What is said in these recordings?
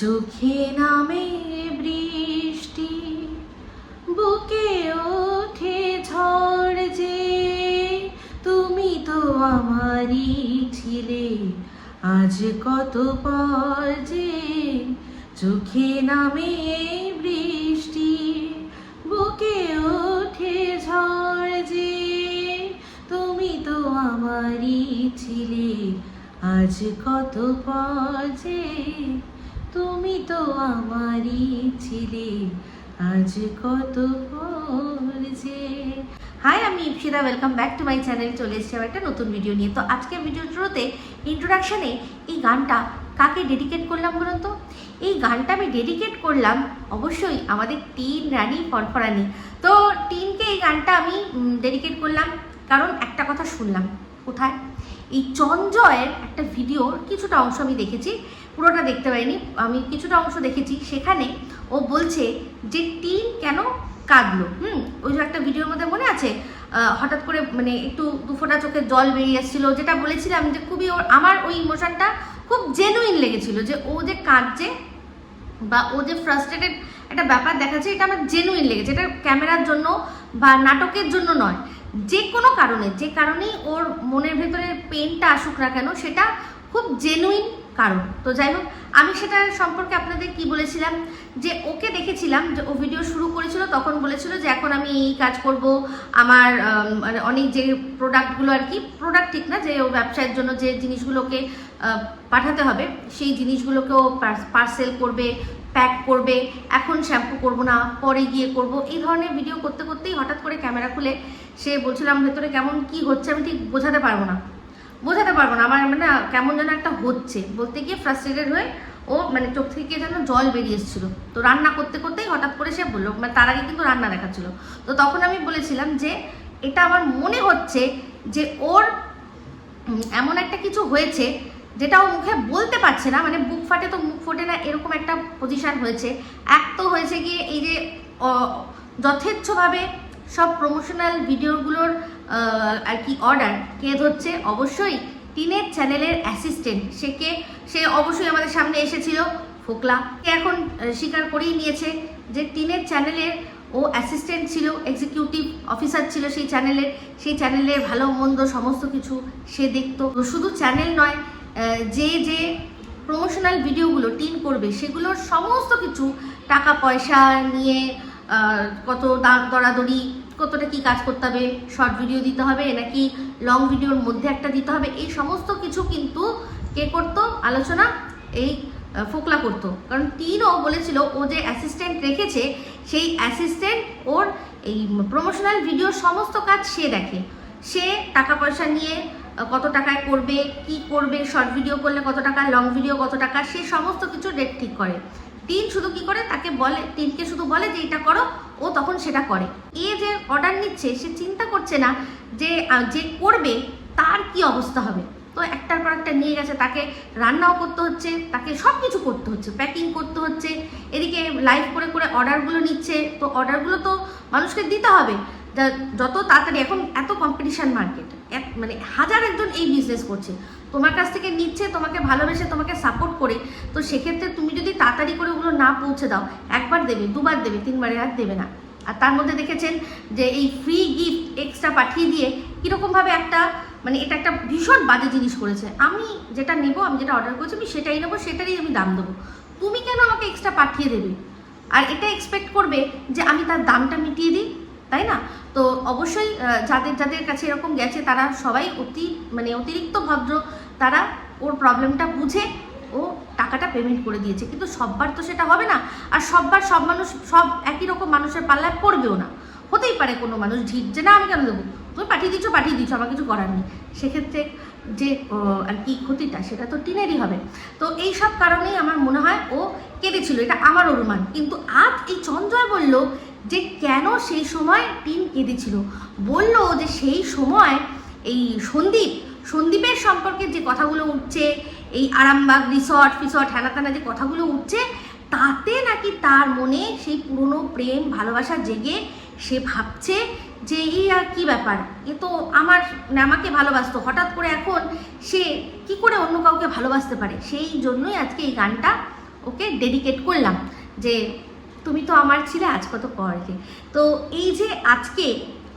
চোখে নামে বৃষ্টি, বুকে ওঠে ঝড় যে, তুমি তো আমারই ছিলে, আজ কত পর যে। চোখে নামে বৃষ্টি, বুকে ওঠে ঝড় যে, তুমি তো আমারই ছিলে, আজ কত পর যে। তুমি তো আমারই ছিলে, আজ কত পর যে। হাই, আমি Ipsita, welcome back to my channel. চলে এসেছি আমার একটা নতুন ভিডিও নিয়ে। তো আজকে ভিডিওর শুরুতে ইন্ট্রোডাকশানে এই গানটা কাকে ডেডিকেট করলাম বলুন তো? এই গানটা আমি ডেডিকেট করলাম অবশ্যই আমাদের টিন রানী ফরফরানি। তো টিনকে এই গানটা আমি ডেডিকেট করলাম কারণ একটা কথা শুনলাম। কোথায়? এই চঞ্জয়ের একটা ভিডিওর কিছুটা অংশ আমি দেখেছি, পুরোটা দেখতে পাইনি, আমি কিছুটা অংশ দেখেছি। সেখানে ও বলছে যে টিন কেন কাঁদলো। ওই যে একটা ভিডিওর মধ্যে মনে আছে, হঠাৎ করে মানে একটু দুফোঁটা চোখে জল বেরিয়ে এসেছিলো, যেটা বলেছিলাম যে খুবই আমার ওই ইমোশনটা খুব জেনুইন লেগেছিল, যে ও যে কাঁদছে বা ও যে ফ্রাস্ট্রেটেড একটা ব্যাপার দেখাচ্ছে, এটা আমার জেনুইন লেগেছে। এটা ক্যামেরার জন্য বা নাটকের জন্য নয়, যে কোনো কারণে, যে কারণেই ওর মনের ভেতরে পেনটা আসুক না কেন, সেটা খুব জেনুইন কারণ। তো যাই হোক, আমি সেটা সম্পর্কে আপনাদের কি বলেছিলাম, যে ওকে দেখেছিলাম যে ও ভিডিও শুরু করেছিল, তখন বলেছিল যে এখন আমি এই কাজ করব, আমার মানে অনেক যে প্রোডাক্টগুলো আর কি, প্রোডাক্ট ঠিক না, যে ও ব্যবসায়ের জন্য যে জিনিসগুলোকে পাঠাতে হবে, সেই জিনিসগুলোকেও পার্সেল করবে, প্যাক করবে, এখন শ্যাম্পু করব না, পরে গিয়ে করব, এই ধরনের ভিডিও করতে করতেই হঠাৎ করে ক্যামেরা খুলে সে বলছিলাম ভেতরে কেমন কি হচ্ছে আমি ঠিক বোঝাতে পারবো না, আমার মানে কেমন যেন একটা হচ্ছে, বলতে গিয়ে ফ্রাস্ট্রেটেড হয়ে ও মানে চোখ থেকে যেন জল বেরিয়ে এসেছিলো। তো রান্না করতে করতেই হঠাৎ করে সে বললো, মানে তার আগে কিন্তু রান্না দেখাচ্ছিল। তো তখন আমি বলেছিলাম যে এটা আমার মনে হচ্ছে যে ওর এমন একটা কিছু হয়েছে যেটা ও মুখে বলতে পারছে না, মানে বুক ফাটে তো মুখ ফোটে না, এরকম একটা পজিশান হয়েছে। এক তো হয়েছে গিয়ে এই যে যথেচ্ছভাবে সব প্রমোশনাল ভিডিওগুলোর আর কি অর্ডার কে ধরছে? অবশ্যই টিনের চ্যানেলের অ্যাসিস্ট্যান্ট। সে অবশ্যই আমাদের সামনে এসেছিল, ফোকলা। এখন স্বীকার করেই নিয়েছে যে টিনের চ্যানেলের ও অ্যাসিস্ট্যান্ট ছিল, এক্সিকিউটিভ অফিসার ছিল সেই চ্যানেলের ভালো মন্দ সমস্ত কিছু সে দেখতো। শুধু চ্যানেল নয়, যে প্রমোশনাল ভিডিওগুলো টিন করবে সেগুলোর সমস্ত কিছু টাকা পয়সা নিয়ে, কত দরাদরি, কতটা কি কাজ করতে হবে, শর্ট ভিডিও দিতে হবে নাকি লং ভিডিওর মধ্যে একটা দিতে হবে, এই সমস্ত কিছু কিন্তু কে করতো? আলোচনা এই ফোকলা করতো। কারণ টিনও বলেছিল ও যে অ্যাসিস্ট্যান্ট রেখেছে, সেই অ্যাসিস্ট্যান্ট ওর এই প্রমোশনাল ভিডিওর সমস্ত কাজ সে দেখে। সে টাকা পয়সা নিয়ে কত টাকায় করবে, কি করবে, শর্ট ভিডিও করলে কত টাকা, লং ভিডিও কত টাকা, সে সমস্ত কিছু রেট ঠিক করে। টিন শুধু কি করে, তাকে বলে, টিনকে শুধু বলে যে এটা করো, ও তখন সেটা করে। এ যে অর্ডার নিচ্ছে সে চিন্তা করছে না যে যে করবে তার কি অবস্থা হবে। তো একটার পর একটা নিয়ে গেছে, তাকে রান্নাও করতে হচ্ছে, তাকে সব কিছু করতে হচ্ছে, প্যাকিং করতে হচ্ছে, এদিকে লাইভ করে করে অর্ডারগুলো নিচ্ছে। তো অর্ডারগুলো তো মানুষকে দিতে হবে যত তাড়াতাড়ি। এখন এত কম্পিটিশান মার্কেট, মানে হাজার একজন এই বিজনেস করছে, তোমার কাছ থেকে নিচ্ছে, তোমাকে ভালোবেসে, তোমাকে সাপোর্ট করে। তো সেক্ষেত্রে তুমি যদি তাড়াতাড়ি করে ওগুলো না পৌঁছে দাও, একবার দেবে, দুবার দেবে, তিনবারে আর দেবে না। আর তার মধ্যে দেখেছেন যে এই ফ্রি গিফট এক্সট্রা পাঠিয়ে দিয়ে কীরকমভাবে একটা, মানে এটা একটা ভীষণ বাজে জিনিস করেছে। আমি যেটা নেবো, আমি যেটা অর্ডার করেছি আমি সেটাই নেবো, সেটারই আমি দাম দেবো, তুমি কেন আমাকে এক্সট্রা পাঠিয়ে দেবে আর এটা এক্সপেক্ট করবে যে আমি তার দামটা মিটিয়ে দিই, তাই না? তো অবশ্যই যাদের কাছে এরকম গেছে তারা সবাই অতিরিক্ত ভদ্র, তারা ওর প্রবলেমটা বুঝে ও টাকাটা পেমেন্ট করে দিয়েছে। কিন্তু সববার তো সেটা হবে না, আর সববার সব মানুষ সব একই রকম মানুষের পাল্লায় পড়বেও না। হতেই পারে কোনো মানুষ ঢিট, যে না আমি কেন দেবো, তুমি পাঠিয়ে দিচ্ছ, আমার কিছু করার নেই। সেক্ষেত্রে যে আর কি ক্ষতিটা, সেটা তো টিনেরই হবে। তো এই সব কারণেই আমার মনে হয় ও কেঁদেছিল, এটা আমার অনুমান। কিন্তু আজ এই চঞ্জয় বলল যে কেন সেই সময় টিন কেঁদেছিল। বলল যে সেই সময় এই সন্দীপের সম্পর্কে যে কথাগুলো উঠছে, এই আরামবাগ রিসর্ট হ্যানাত্যানা যে কথাগুলো উঠছে, তাতে নাকি তার মনে সেই পুরনো প্রেম ভালোবাসা জেগে সে ভাবছে যে এই আর কি ব্যাপার, এ তো আমাকে ভালোবাসতো, হঠাৎ করে এখন সে কি করে অন্য কাউকে ভালোবাসতে পারে। সেই জন্যই আজকে এই গানটা ও ওকে ডেডিকেট করলাম যে তুমি তো আমার ছিলে, আজ কত পরে। তো এই যে আজকে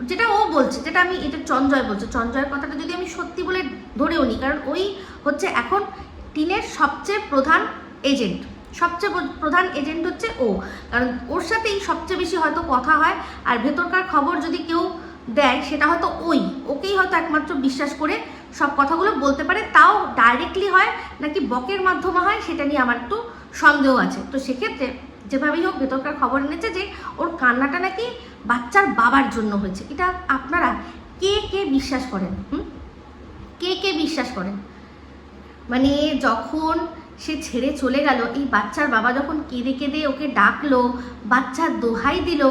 যেটা ও বলছে, যেটা আমি, এটা চঞ্জয় বলছে, চঞ্জয়ের কথাটা যদি আমি সত্যি বলে ধরেও নিই, কারণ ওই হচ্ছে এখন টিনের সবচেয়ে প্রধান এজেন্ট, সবচেয়ে প্রধান এজেন্ট হচ্ছে ও, কারণ ওর সাথেই সবচেয়ে বেশি হয়তো কথা হয়, আর ভেতরকার খবর যদি কেউ দেয় সেটা হয়তো ওকেই হয়তো একমাত্র বিশ্বাস করে সব কথাগুলো বলতে পারে, তাও ডাইরেক্টলি হয় নাকি বকের মাধ্যমে হয় সেটা নিয়ে আমার একটু সন্দেহ আছে। তো সেক্ষেত্রে যেভাবেই হোক ভেতরকার খবর এনেছে যে ওর কান্নাটা নাকি বাচ্চার বাবার জন্য হয়েছে। এটা আপনারা কে কে বিশ্বাস করেন? কে কে বিশ্বাস করেন? মানে যখন সে ছেড়ে চলে গেল, এই বাচ্চার বাবা যখন কেঁদে কেঁদে ওকে ডাকলো, বাচ্চার দোহাই দিল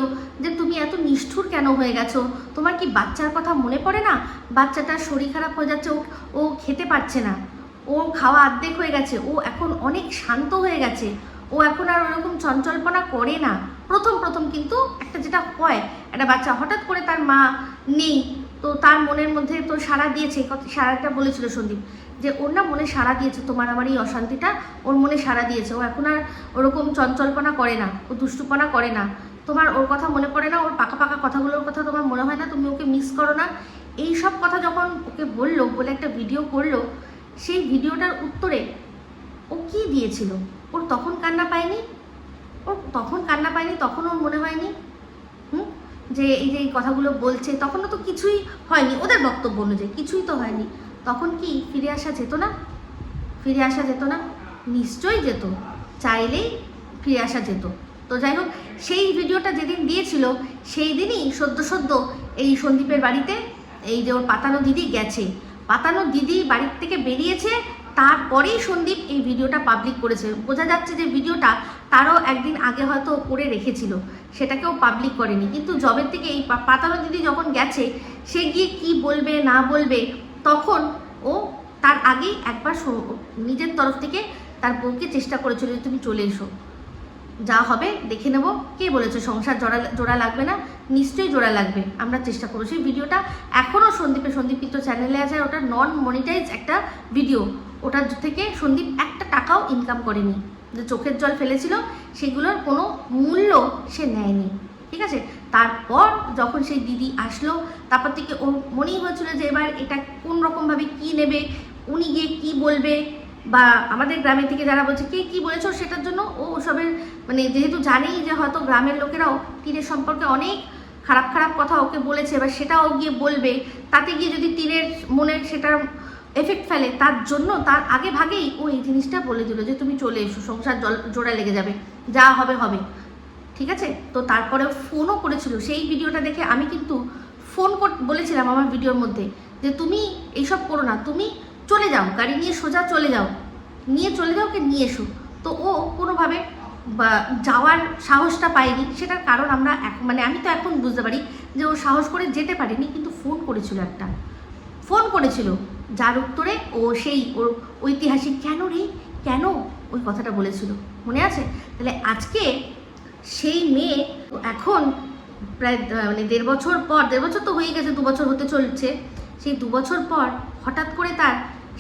যে তুমি এত নিষ্ঠুর কেন হয়ে গেছো, তোমার কি বাচ্চার কথা মনে পড়ে না? বাচ্চাটার শরীর খারাপ হয়ে যাচ্ছে, ও খেতে পারছে না, ও খাওয়া অর্ধেক হয়ে গেছে, ও এখন অনেক শান্ত হয়ে গেছে, ও এখন আর ওরকম চঞ্চলপনা করে না। প্রথম কিন্তু একটা যেটা হয়, একটা বাচ্চা হঠাৎ করে তার মা নেই, তো তার মনের মধ্যে তো সাড়া দিয়েছে, সাড়াটা বলেছিল সন্দীপ যে ওর না মনে সাড়া দিয়েছে, তোমার আমার এই অশান্তিটা ওর মনে সাড়া দিয়েছে, ও এখন আর ওরকম চঞ্চলপনা করে না, ও দুষ্টুপনা করে না, তোমার ওর কথা মনে পড়ে না, ওর পাকা পাকা কথাগুলোর কথা তোমার মনে হয় না, তুমি ওকে মিস করো না। এই সব কথা যখন ওকে বললো, বলে একটা ভিডিও করলো, সেই ভিডিওটার উত্তরে ও কি দিয়েছিল? ওর তখন কান্না পায়নি? তখন ওর মনে হয়নি যে এই যে এই কথাগুলো বলছে, তখনও তো কিছুই হয়নি, ওদের বক্তব্য অনুযায়ী কিছুই তো হয়নি, তখন কি ফিরে আসা যেত না? নিশ্চয়ই যেত, চাইলেই ফিরে আসা যেত। তো যাই হোক, সেই ভিডিওটা যেদিন দিয়েছিল সেই দিনই সদ্য এই সন্দীপের বাড়িতে এই যে ওর পাতানো দিদি গেছে, পাতানো দিদি বাড়ির থেকে বেরিয়েছে, তারপরেই সন্দীপ এই ভিডিওটা পাবলিক করেছে। বোঝা যাচ্ছে যে ভিডিওটা তারও একদিন আগে হয়তো করে রেখেছিল, সেটাকেও পাবলিক করেনি। কিন্তু জবের থেকে এই পাতানো দিদি যখন গেছে, সে গিয়ে কি বলবে না বলবে, তখন ও তার আগেই একবার নিজের তরফ থেকে তার বউকে চেষ্টা করেছিল যে তুমি চলে এসো, যা হবে দেখে নেব। কে বলেছে সংসার জোড়া লাগবে না? নিশ্চয়ই জোড়া লাগবে, আমরা চেষ্টা করবো। সেই ভিডিওটা এখনও সন্দীপ মিত্র চ্যানেলে আছে, ওটা নন মনিটাইজ একটা ভিডিও, ওটার থেকে সন্দীপ একটা টাকাও ইনকাম করেনি, যে চোখের জল ফেলেছিল সেগুলোর কোনো মূল্য সে নেয়নি, ঠিক আছে। তারপর যখন সেই দিদি আসলো, তারপর থেকে ওর মনেই হয়েছিল যে এবার এটা কোন রকমভাবে কী নেবে, উনি গিয়ে কী বলবে, বা আমাদের গ্রামের থেকে যারা বলছে কে কী বলেছো, সেটার জন্য ও ওসবের মানে যেহেতু জানেই যে হয়তো গ্রামের লোকেরাও তীরের সম্পর্কে অনেক খারাপ কথা ওকে বলেছে, এবার সেটা ও গিয়ে বলবে, তাতে গিয়ে যদি তীরের মনে সেটার এফেক্ট ফেলে, তার জন্য তার আগে ভাগেই ও এই জিনিসটা বলে দিল যে তুমি চলে এসো, সংসার জোড়া লেগে যাবে, যা হবে হবে, ঠিক আছে। তো তারপরে ফোনও করেছিল, সেই ভিডিওটা দেখে আমি কিন্তু বলেছিলাম আমার ভিডিওর মধ্যে যে তুমি এইসব করো না, তুমি চলে যাও, গাড়ি নিয়ে সোজা চলে যাও, ওকে নিয়ে এসো। তো ও কোনোভাবে যাওয়ার সাহসটা পায়নি, সেটার কারণ আমরা মানে আমি তো এখন বুঝতে পারি যে ও সাহস করে যেতে পারেনি, কিন্তু ফোন করেছিল যার উত্তরে ও সেই ওর ঐতিহাসিক কেন ওই কথাটা বলেছিল, মনে আছে? তাহলে আজকে সেই মেয়ে এখন প্রায় মানে 1.5 বছর পর, 1.5 বছর তো হয়ে গেছে, 2 বছর হতে চলছে, সেই 2 বছর পর হঠাৎ করে তার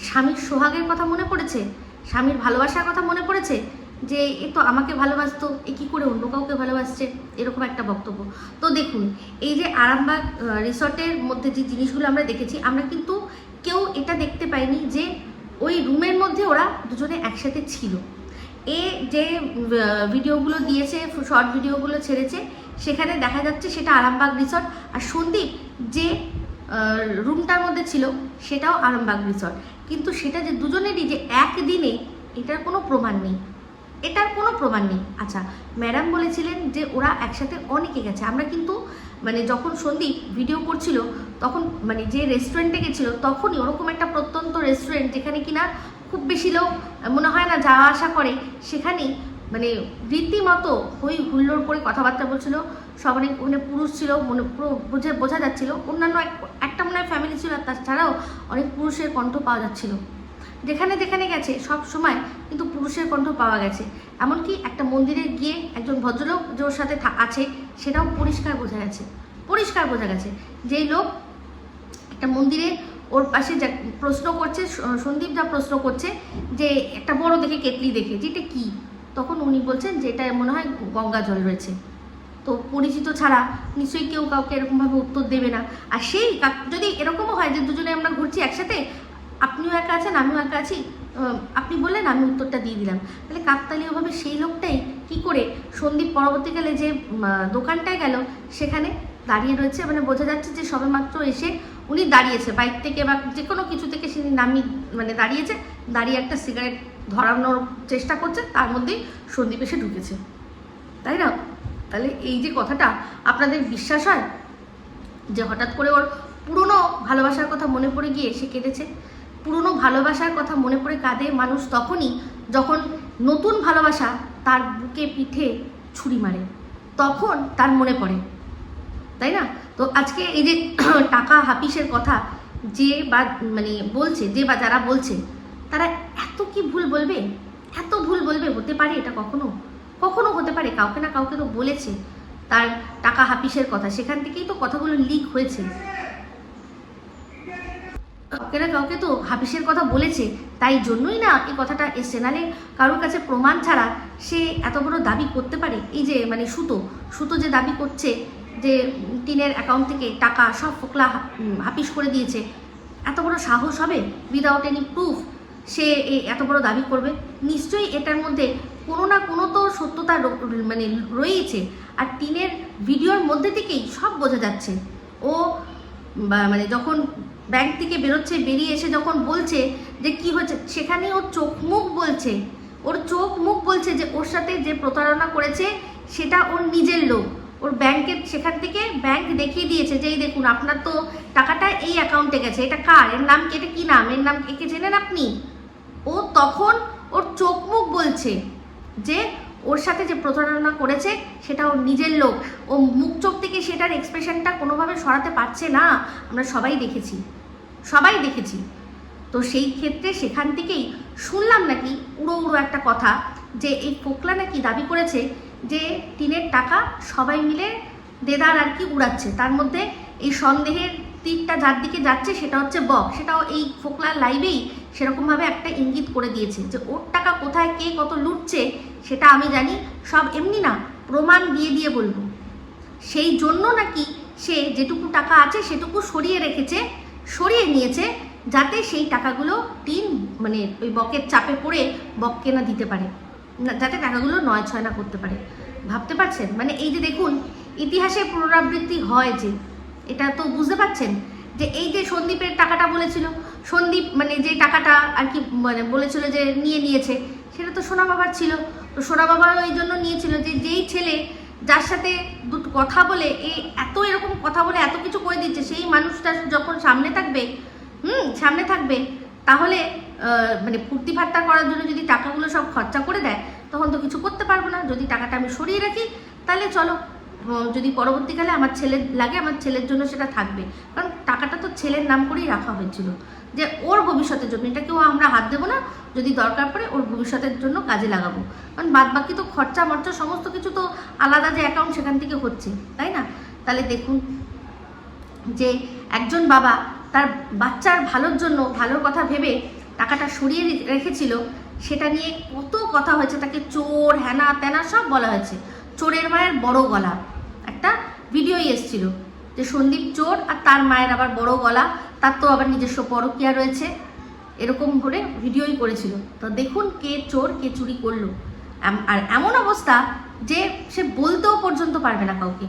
স্বামীর সোহাগের কথা মনে পড়েছে, স্বামীর ভালোবাসার কথা মনে পড়েছে, যে এ তো আমাকে ভালোবাসতো, এ কী করে অন্য কাউকে ভালোবাসছে, এরকম একটা বক্তব্য। তো দেখুন, এই যে আরামবাগ রিসর্টের মধ্যে যে জিনিসগুলো আমরা দেখেছি, আমরা কিন্তু কেউ এটা দেখতে পাইনি যে ওই রুমের মধ্যে ওরা দুজনে একসাথে ছিল। এ যে ভিডিওগুলো দিয়েছে, শর্ট ভিডিওগুলো ছেড়েছে, সেখানে দেখা যাচ্ছে সেটা আরামবাগ রিসর্ট, আর সন্দীপ যে রুমটার মধ্যে ছিল সেটাও আরামবাগ রিসর্ট, কিন্তু সেটা যে দুজনেরই যে একদিনে, এটার কোনো প্রমাণ নেই। আচ্ছা, ম্যাডাম বলেছিলেন যে ওরা একসাথে অনেকে গেছে, আমরা কিন্তু মানে যখন সন্দীপ ভিডিও করছিল তখন মানে যে রেস্টুরেন্টে গেছিলো, তখনই ওরকম একটা প্রত্যন্ত রেস্টুরেন্ট যেখানে কিনা খুব বেশি লোক মনে হয় না যাওয়া আসা করে, সেখানেই মানে রীতিমতো হুল্লোড় করে কথাবার্তা বলছিল, সব অনেক মানে পুরুষ ছিল, মনে পুরো বোঝা যাচ্ছিল, অন্যান্য একটা মনে হয় ফ্যামিলি ছিল, আর তাছাড়াও অনেক পুরুষের কণ্ঠ পাওয়া যাচ্ছিল। যেখানে গেছে সব সময় কিন্তু পুরুষের কণ্ঠ পাওয়া গেছে, এমনকি একটা মন্দিরে গিয়ে একজন ভদ্রলোক যে ওর সাথে আছে সেটাও পরিষ্কার বোঝা গেছে, যেই লোক একটা মন্দিরে ওর পাশে যা প্রশ্ন করছে, সন্দীপ যা প্রশ্ন করছে যে একটা বড় দেখে কেটলি দেখে, যেটা কি তখন উনি বলছেন যে এটা মনে হয় গঙ্গা জল রয়েছে। তো পরিচিত ছাড়া নিশ্চয়ই কেউ কাউকে এরকমভাবে উত্তর দেবে না। আর সেই যদি এরকমও হয় যে দুজনে আমরা ঘুরছি একসাথে, আপনিও একা আছেন আমিও একা আছি, আপনি বললেন আমি উত্তরটা দিয়ে দিলাম, তাহলে কাকতালীয়ভাবে সেই লোকটাই কি করে সন্দীপ পরবর্তীকালে যে দোকানটায় গেল সেখানে দাঁড়িয়ে রয়েছে, মানে বোঝা যাচ্ছে যে সবেমাত্র এসে উনি দাঁড়িয়েছে বাইক থেকে বা যে কোনো কিছু থেকে সে নামিয়ে মানে দাঁড়িয়েছে, দাঁড়িয়ে একটা সিগারেট ধরানোর চেষ্টা করছে, তার মধ্যেই সন্দীপ এসে ঢুকেছে, তাই না? তাহলে এই যে কথাটা আপনাদের বিশ্বাস হয় যে হঠাৎ করে ওর পুরনো ভালোবাসার কথা মনে পড়ে গিয়ে সে কেঁদেছে? পুরনো ভালোবাসার কথা মনে পড়ে কাঁদে মানুষ তখনই যখন নতুন ভালোবাসা তার বুকে পিঠে ছুরি মারে, তখন তার মনে পড়ে, তাই না? তো আজকে এই যে টাকা হাপিসের কথা যে বা মানে বলছে, যে বা যারা বলছে, তারা এত কি ভুল বলবে, এত ভুল বলবে? হতে পারে এটা? কখনো কখনো হতে পারে? কাউকে না কাউকে তো বলেছে তার টাকা হাপিসের কথা, সেখান থেকেই তো কথাগুলো লিক হয়েছে। কাউকে না কাউকে তো হাপিসের কথা বলেছে, তাই জন্যই না এই কথাটা এসছে, নালে কারোর কাছে প্রমাণ ছাড়া সে এত বড় দাবি করতে পারে? এই যে মানে সুতো যে দাবি করছে যে টিনের অ্যাকাউন্ট থেকে টাকা সব ফোকলা হাপিস করে দিয়েছে, এত বড় সাহস হবে উইদাউট এনি প্রুফ সে এত বড় দাবি করবে? নিশ্চয়ই এটার মধ্যে কোনো না কোনো তো সত্যতা মানে রয়েছে। আর টিনের ভিডিওর মধ্যে থেকেই সব বোঝা যাচ্ছে। ও মানে যখন ব্যাংক থেকে বেরোচ্ছে, বেরিয়ে এসে যখন বলছে যে কি হয়েছে, সেখানে ওর চোখ মুখ বলছে যে ওর সাথে যে প্রতারণা করেছে সেটা ওর নিজের লোক। ওর ব্যাংকের সেখান থেকে ব্যাংক দেখিয়ে দিয়েছে যে এই দেখুন আপনার তো টাকাটা এই অ্যাকাউন্টে গেছে, এটা কার, এর নাম কি, এটা কী নাম, এর নাম একে চেনেন আপনি? ও তখন ওর চোখ মুখ বলছে যে ওর সাথে যে প্রতারণা করেছে সেটা ওর নিজের লোক। ও মুখ চোখ থেকে সেটার এক্সপ্রেশনটা কোনোভাবে সরাতে পারছে না, আমরা সবাই দেখেছি। তো সেই ক্ষেত্রে সেখান থেকেই শুনলাম নাকি উড়ো একটা কথা যে এই ফোকলা নাকি দাবি করেছে যে টিনের টাকা সবাই মিলে দেদার আর কি উড়াচ্ছে, তার মধ্যে এই সন্দেহের তীরটা যার দিকে যাচ্ছে সেটা হচ্ছে বক। সেটাও এই ফোকলার লাইভেই সেরকমভাবে একটা ইঙ্গিত করে দিয়েছে যে ওর টাকা কোথায় কে কত লুটছে সেটা আমি জানি, সব এমনি না, প্রমাণ দিয়ে বলবো। সেই জন্য নাকি সে যেটুকু টাকা আছে সেটুকু সরিয়ে নিয়েছে যাতে সেই টাকাগুলো টিন মানে ওই বকের চাপে পড়ে বককে না দিতে পারে, যাতে টাকাগুলো নয় ছয় না করতে পারে। ভাবতে পারছেন? মানে এই যে দেখুন ইতিহাসের পুনরাবৃত্তি হয় যে, এটা তো বুঝতে পারছেন যে এই যে সন্দীপের টাকাটা বলেছিল, সন্দীপ মানে যে টাকাটা আর কি মানে বলেছিল যে নিয়েছে, সেটা তো সোনা বাবার ছিল। তো সোনা বাবাও এই জন্য নিয়েছিল যে যেই ছেলে যার সাথে দুটো কথা বলে এরকম কথা বলে এত কিছু করে দিচ্ছে, সেই মানুষটা যখন সামনে থাকবে তাহলে মানে ফুর্তি ফাট্টা করার জন্য যদি টাকাগুলো সব খরচা করে দেয় তখন তো কিছু করতে পারবো না। যদি টাকাটা আমি সরিয়ে রাখি তাহলে চলো, যদি পরবর্তীকালে আমার ছেলে লাগে আমার ছেলের জন্য সেটা থাকবে, কারণ টাকাটা তো ছেলের নাম করেই রাখা হয়েছিল যে ওর ভবিষ্যতের জন্য, এটা কেউ আমরা হাত দেবো না, যদি দরকার পড়ে ওর ভবিষ্যতের জন্য কাজে লাগাবো, কারণ বাদ বাকি তো খরচা মর্চা সমস্ত কিছু তো আলাদা যে অ্যাকাউন্ট সেখান থেকে হচ্ছে, তাই না? তাহলে দেখুন যে একজন বাবা তার বাচ্চার ভালোর জন্য ভালোর কথা ভেবে টাকাটা সরিয়ে রেখেছিল, সেটা নিয়ে কত কথা হয়েছে, তাকে চোর হ্যানা ত্যানা সব বলা হয়েছে। চোরের মায়ের বড় গলা একটা ভিডিওই এসেছিল যে সন্দীপ চোর আর তার মায়ের আবার বড় গলা, তার তো আবার নিজস্ব পরকীয়া রয়েছে, এরকম করে ভিডিওই করেছিল। তো দেখুন কে চোর কে চুরি করলো। আর এমন অবস্থা যে সে বলতেও পর্যন্ত পারবে না কাউকে,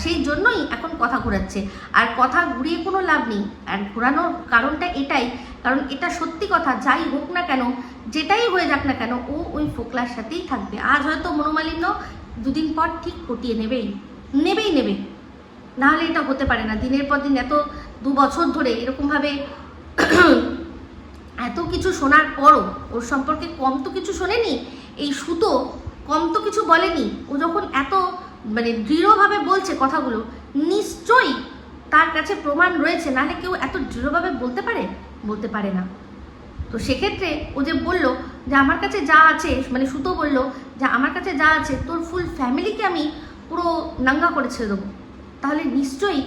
সেই জন্যই এখন কথা ঘোরাচ্ছে। আর কথা ঘুরিয়ে কোনো লাভ নেই, আর ঘোরানোর কারণটা এটাই, কারণ এটা সত্যি কথা, যাই হোক না কেন, যেটাই হয়ে যাক না কেন, ও ওই ফোকলার সাথেই থাকবে। আজ হয়তো মনোমালিন্য, দুদিন পর ঠিক কটিয়ে নেবেই, নাহলে এটা হতে পারে না। দিনের পর দিন এত 2 বছর ধরে এরকমভাবে এত কিছু শোনার পরও ওর সম্পর্কে কম তো কিছু শোনেনি, এই সুতো কম তো কিছু বলেনি। ও যখন এত মানে দৃঢ়ভাবে বলছে কথাগুলো, নিশ্চয়ই তার কাছে প্রমাণ রয়েছে, নাহলে কেউ এত দৃঢ়ভাবে বলতে পারে না। তো সেক্ষেত্রে ও যে বললো যে আমার কাছে যা আছে, মানে সুতো বললো যে আমার কাছে যা আছে তোর ফুল ফ্যামিলিকে আমি পুরো নাঙ্গা করে ছেড়ে দেবো, তাহলে নিশ্চয়ই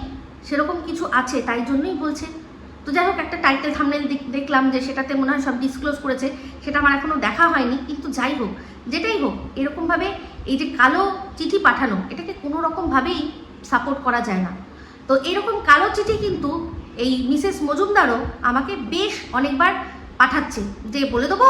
সেরকম কিছু আছে, তাই জন্যই বলছে। তো যাই হোক, একটা টাইটেল থাম্বনেল দেখলাম যে সেটাতে মনে হয় সব ডিসক্লোজ করেছে, সেটা আমার এখনও দেখা হয়নি। কিন্তু যাই হোক, যেটাই হোক, এরকমভাবে এই যে কালো চিঠি পাঠানো, এটাকে কোনো রকমভাবেই সাপোর্ট করা যায় না। তো এরকম কালো চিঠি কিন্তু এই মিসেস মজুমদারও আমাকে বেশ অনেকবার পাঠাচ্ছে যে বলে দেবো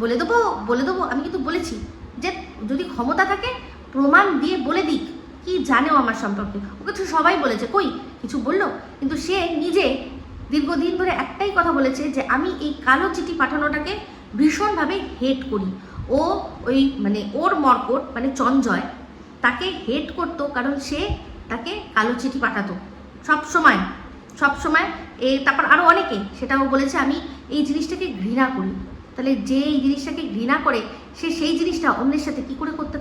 বলে দেবো বলে দেবো। আমি কিন্তু বলেছি যে যদি ক্ষমতা থাকে প্রমাণ দিয়ে বলে দিক, কি জানেও আমার সম্পর্কে। ওকে তো সবাই বলেছে, কই কিছু বললো? কিন্তু সে নিজে দীর্ঘদিন ধরে একটাই কথা বলেছে যে আমি এই কালো চিঠি পাঠানোটাকে ভীষণভাবে হেট করি। ও ওই মানে ওর মর্কট মানে চঞ্জয় তাকে হেট করতো, কারণ সে তাকে কালো চিঠি পাঠাতো সব সময়। তারপর আরও অনেকে সেটাও বলেছে আমি এই জিনিসটাকে ঘৃণা করি। তাহলে যে এই জিনিসটাকে ঘৃণা করে সে সেই জিনিসটা অন্যের সাথে কি করে করতে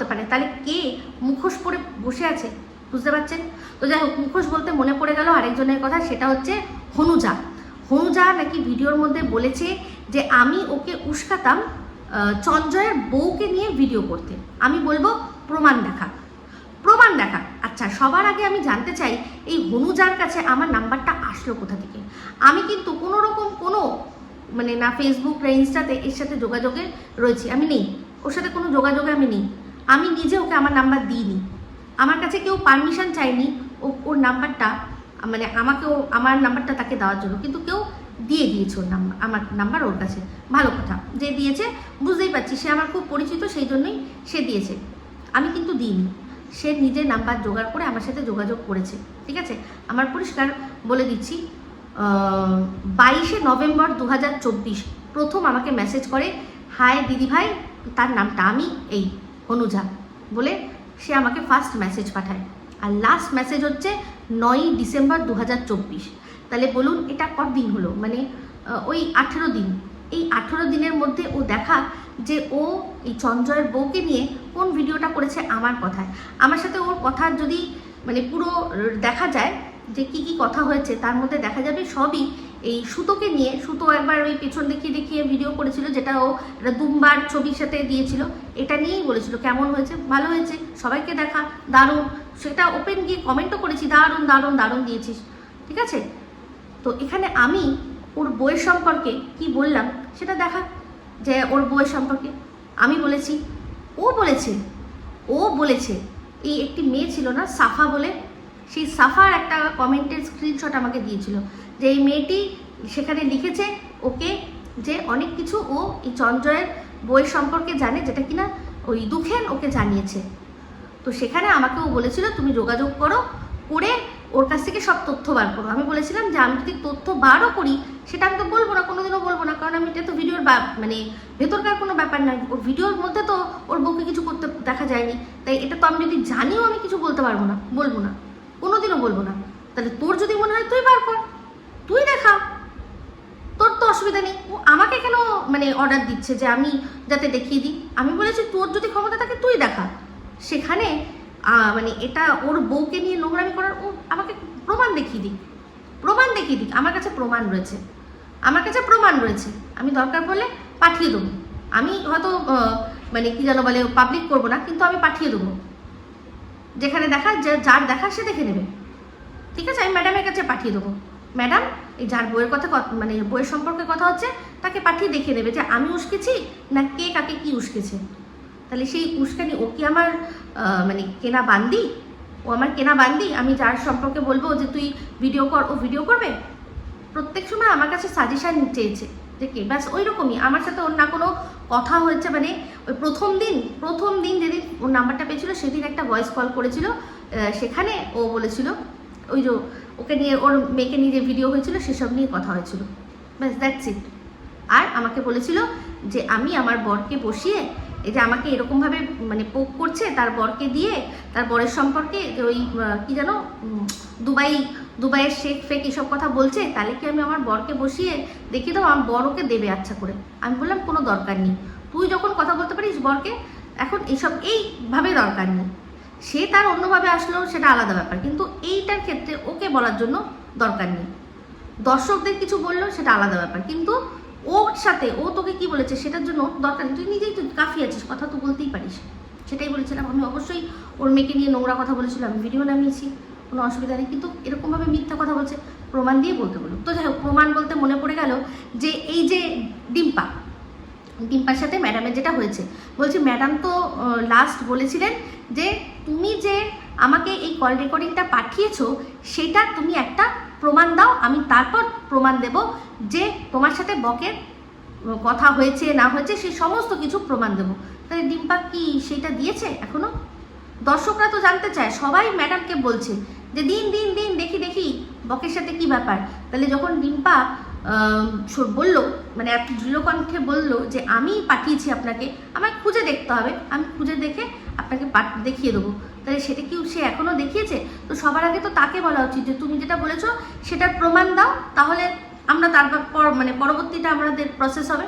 পারে? তাহলে কে মুখোশ পরে বসে আছে, বুঝতে পারছেন? তো যাই হোক, মুখোশ বলতে মনে পড়ে গেল আরেকজনের কথা, সেটা হচ্ছে হনুজা নাকি ভিডিওর মধ্যে বলেছে যে আমি ওকে উস্কাতাম চঞ্জয়ের বউকে নিয়ে ভিডিও করতে। আমি বলবো প্রমাণ দেখা। আচ্ছা, সবার আগে আমি জানতে চাই এই হনুজার কাছে আমার নাম্বারটা আসলো কোথা থেকে? আমি কিন্তু কোনো রকম কোনো মানে না ফেসবুক না ইনস্টাতে এর সাথে যোগাযোগে রয়েছি, আমি নেই। ওর সাথে কোনো যোগাযোগে আমি নেই। আমি নিজে ওকে আমার নাম্বার দিইনি। আমার কাছে কেউ পারমিশন চাইনি ওর নাম্বারটা, মানে আমার নাম্বারটা তাকে দেওয়ার জন্য, কিন্তু কেউ দিয়ে দিয়েছে ওর নাম্বার, আমার নাম্বার ওর কাছে। ভালো কথা, যে দিয়েছে বুঝতেই পারছি সে আমার খুব পরিচিত, সেই জন্যই সে দিয়েছে। আমি কিন্তু দিইনি। সে নিজের নাম্বার জোগাড় করে আমার সাথে যোগাযোগ করেছে, ঠিক আছে? আমার পরিষ্কার বলে দিচ্ছি, 22শে নভেম্বর 2024 প্রথম আমাকে মেসেজ করে, হাই দিদি ভাই, তার নামটা আমি এই হনুজা বলে সে আমাকে ফার্স্ট মেসেজ পাঠায়। আর লাস্ট মেসেজ হচ্ছে 9ই ডিসেম্বর 2024। তাহলে বলুন এটা কতদিন হলো? মানে ওই 18 দিন। এই 18 দিনের মধ্যে ও দেখা যে ও এই চঞ্জয়ের বউকে নিয়ে কোন ভিডিওটা করেছে আমার কথায়। আমার সাথে ওর কথা যদি মানে পুরো দেখা যায় যে কি কি কথা হয়েছে, তার মধ্যে দেখা যাবে সবই এই সুতোকে নিয়ে। সুতো একবার ওই পেছন দেখিয়ে ভিডিও করেছিল, যেটা ও একটা দুম্বার ছবির সাথে দিয়েছিল। এটা নিয়েই বলেছিল কেমন হয়েছে, ভালো হয়েছে, সবাইকে দেখা, দারুণ। সেটা ওপেন গিয়ে কমেন্টও করেছি, দারুণ দারুণ দারুণ দিয়েছিস, ঠিক আছে? তো এখানে আমি ওর বইয়ের সম্পর্কে কি বললাম সেটা দেখা, যে ওর বইয়ের সম্পর্কে আমি বলেছি, ও বলেছে এই একটি মেয়ে ছিল না সাফা বলে, সেই সাফার একটা কমেন্টের স্ক্রিনশট আমাকে দিয়েছিল, যে এই মেয়েটি সেখানে লিখেছে ওকে যে অনেক কিছু ও এই চঞ্জয়ের বইয়ের সম্পর্কে জানে, যেটা কিনা ওই দুখেন ওকে জানিয়েছে। তো সেখানে আমাকেও বলেছিল তুমি যোগাযোগ করে ওর কাছ থেকে সব তথ্য বার করো। আমি বলেছিলাম যে আমি যদি তথ্য বারও করি সেটা আমি তো বলবো না, কোনোদিনও বলবো না, কারণ আমি এটা তো ভিডিওর মানে ভেতরকার কোনো ব্যাপার নয়। ওর ভিডিওর মধ্যে তো ওর বউকে কিছু করতে দেখা যায়নি, তাই এটা তো আমি যদি জানিও আমি কিছু বলতে পারবো না, বলবো না, কোনোদিনও বলবো না। তাহলে তোর যদি মনে হয় তুই বার কর, তুই দেখা, তোর তো অসুবিধা নেই। ও আমাকে কেন মানে অর্ডার দিচ্ছে যে আমি যাতে দেখিয়ে দিই? আমি বলেছি তোর যদি ক্ষমতা থাকে তুই দেখা। সেখানে মানে এটা ওর বউকে নিয়ে নোংরামি করার, ও আমাকে প্রমাণ দেখিয়ে দিক। আমার কাছে প্রমাণ রয়েছে, আমি দরকার পড়লে পাঠিয়ে দেবো। আমি হয়তো মানে কি যেন বলে পাবলিক করবো না, কিন্তু আমি পাঠিয়ে দেবো। যেখানে দেখা যার দেখা সে দেখে নেবে, ঠিক আছে? আমি ম্যাডামের কাছে পাঠিয়ে দেবো। ম্যাডাম এই যার বইয়ের কথা মানে বইয়ের সম্পর্কে কথা হচ্ছে তাকে পাঠিয়ে দেখে নেবে যে আমি উস্কেছি না কে কাকে কি উস্কেছে। তাহলে সেই উস্কানি ও কি আমার মানে কেনা বান্দি? ও আমার কেনা বান্দি? আমি যার সম্পর্কে বলবো যে তুই ভিডিও কর, ও ভিডিও করবে? প্রত্যেক সময় আমার কাছে সাজেশান চেয়েছে যে কি, ব্যাস ওই রকমই। আমার সাথে ওর না কোনো কথা হয়েছে, মানে ওই প্রথম দিন যেদিন ওর নাম্বারটা পেয়েছিল সেদিন একটা ভয়েস কল করেছিল, সেখানে ও বলেছিল ওই যে ওকে নিয়ে ওর মেয়েকে নিয়ে যে ভিডিও হয়েছিল সেসব নিয়ে কথা হয়েছিল, ব্যাস দ্যাটস ইট। আর আমাকে বলেছিল যে আমি আমার বরকে বসিয়ে এই যে আমাকে এরকমভাবে মানে পোক করছে, তার বরকে দিয়ে, তার বরের সম্পর্কে যে ওই কি যেন দুবাইয়ের শেখ ফেক এসব কথা বলছে, তাহলে কি আমি আমার বরকে বসিয়ে দেখিয়ে দেবো আমার বর ওকে দেবে আচ্ছা করে? আমি বললাম কোনো দরকার নেই, তুই যখন কথা বলতে পারিস বরকে, এখন এইসব এইভাবে দরকার নেই। সে তার অন্যভাবে আসলেও সেটা আলাদা ব্যাপার, কিন্তু এইটার ক্ষেত্রে ওকে বলার জন্য দরকার নেই। দর্শকদের কিছু বললেও সেটা আলাদা ব্যাপার, কিন্তু ওর সাথে ও তোকে কি বলেছে সেটার জন্য দরকার নেই। তুই নিজেই তো কাফি আছিস, কথা তো বলতেই পারিস। সেটাই বলেছিলাম আমি। অবশ্যই ওর মেয়েকে নিয়ে নোংরা কথা বলেছিলাম, আমি ভিডিও নামিয়েছি, কোনো অসুবিধা নেই, কিন্তু এরকমভাবে মিথ্যা কথা বলছে প্রমাণ দিয়ে বলতে বলুন। তো যাই হোক, প্রমাণ বলতে মনে পড়ে গেল যে এই যে ডিম্পার সাথে ম্যাডামের যেটা হয়েছে, বলছি ম্যাডাম তো লাস্ট বলেছিলেন যে তুমি যে আমাকে এই কল রেকর্ডিংটা পাঠিয়েছো সেটা তুমি একটা প্রমাণ দাও, আমি তারপর প্রমাণ দেব যে তোমার সাথে বকের কথা হয়েছে না হয়েছে সেই সমস্ত কিছু প্রমাণ দেবো। তাহলে ডিম্পা কি সেটা দিয়েছে এখনো? দর্শকরা তো জানতে চায়, সবাই ম্যাডামকে বলছে যে দিন দিন দিন দেখি দেখি বকের সাথে কি ব্যাপার। তাহলে যখন ডিম্পা বললো, মানে এত দৃঢ়কণ্ঠে বললো যে আমি পাঠিয়েছি আপনাকে, আমায় খুঁজে দেখতে হবে, আমি খুঁজে দেখে আপনাকে দেখিয়ে দেবো, তাহলে সেটা কি সে এখনও দেখিয়েছে? তো সবার আগে তো তাকে বলা উচিত যে তুমি যেটা বলেছো সেটার প্রমাণ দাও, তাহলে আমরা তারপর মানে পরবর্তীটা আমাদের প্রসেস হবে,